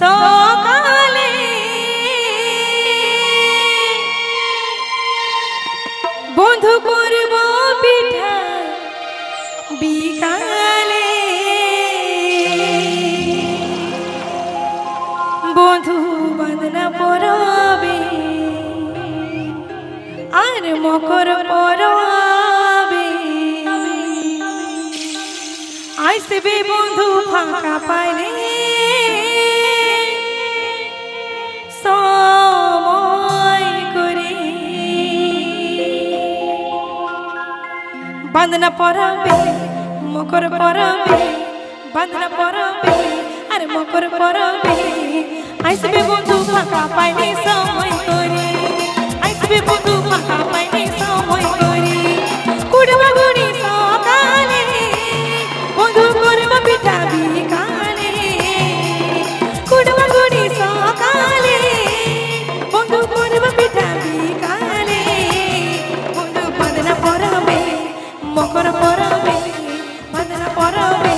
সকালে বন্ধু করব পিঠা বিকালে বন্ধু বাঁধনা পরবে আর মকর পরবে আইসবে বন্ধু ফাঁকা পাইলে সময় করে বাঁধনা পরবে মকর পরবে বাঁধনা পরবে আর মকর পরবে আইসবে বন্ধু ফাঁকা পাইলে সময় করে আইসবে বন্ধু ফাঁকা পাইলে সময় করে কুড়বা গুড়ি সকালে বন্ধু করব পিঠা বিকালে কুড়বা গুড়ি সকালে বন্ধু করব পিঠা বিকালে বন্ধু বাঁধনা পরবে মকর পরবে বাঁধনা পরবে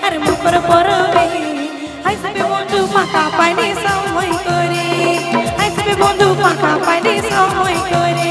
আর মকর পরবে আইসবে বন্ধু ফাঁকা পাইলে সময় করে আইসবে বন্ধু ফাঁকা পাইলে সময় করে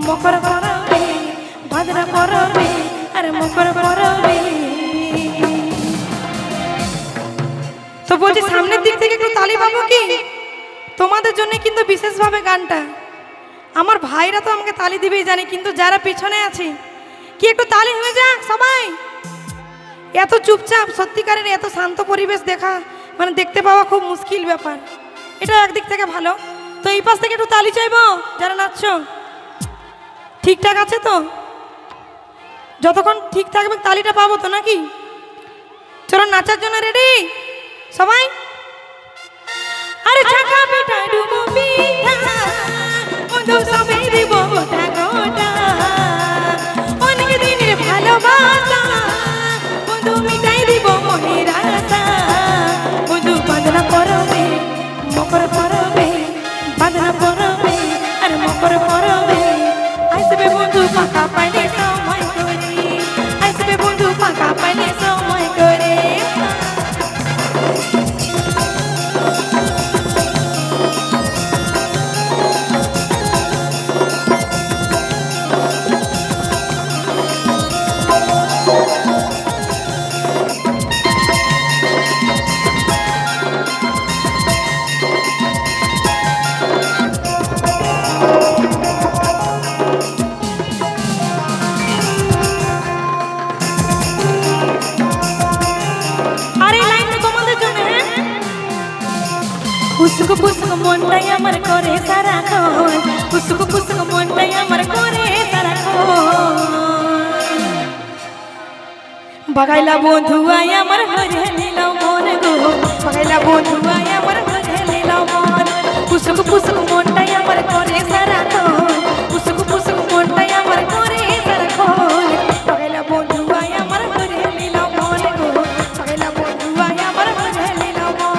মকর পরবে বাঁধনা পরবে আর মকর পরবে তো বলছি সামনের দিক থেকে একটু তালি পাবো কি তোমাদের জন্য কিন্তু বিশেষভাবে গানটা আমার ভাইরা তো আমাকে তালি দিবেই জানে কিন্তু যারা পিছনে আছে কি একটু তালি হয়ে যাক সবাই এত চুপচাপ সত্যিকারের এত শান্ত পরিবেশ দেখা মানে দেখতে পাওয়া খুব মুশকিল ব্যাপার এটা একদিক থেকে ভালো তো এই পাশ থেকে একটু তালি চাইবো যারা নাচছো ঠিকঠাক আছে তো যতক্ষণ ঠিক থাকবে তালিটা পাবো তো নাকি চলো নাচার জন্য রেডি সবাই আরে ছাকা পিঠা ডুবো পিঠা বন্ধু সবাই দিব গোটা গোটা অনেক দিনের ভালোবাসা বন্ধু মিটাই দিব মনের আশা বন্ধু বাঁধনা পরবে মকর পরবে বাঁধনা পরবে আর মকর পরবে আইসবে বন্ধু ফাঁকা পাইলে সময় করে আইসবে বন্ধু ফাঁকা পাইলে সময় করে পুসুক পুসুক মনটাই আমার করে সারাক্ষণ পুসুক পুসুক মনটাই আমার করে সারাক্ষণ বাগাইলা বন্ধু আই আমার হরে লীলা মন গো বাগাইলা বন্ধু আই আমার হরে লীলা মন পুসুক পুসুক মনটাই আমার করে সারাক্ষণ পুসুক পুসুক মনটাই আমার করে সারাক্ষণ বাগাইলা বন্ধু আই আমার হরে লীলা মন গো বাগাইলা বন্ধু আই আমার হরে লীলা মন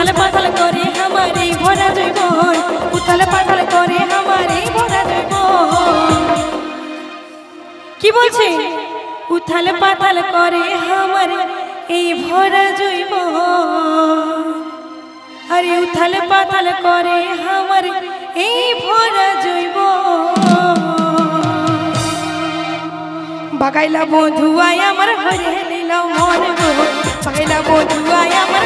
উথাল পাথাল করে আমার এই ভরা জীবন, উথাল পাথাল করে আমার এই ভরা জীবন। কি বলছে? উথাল পাথাল করে আমার এই ভরা জীবন, আরে উথাল পাথাল করে আমার এই ভরা জীবন। বাগাইলা বধুয়ায় আমার হরে নিল মন গো, বাগাইলা বধুয়ায় আমার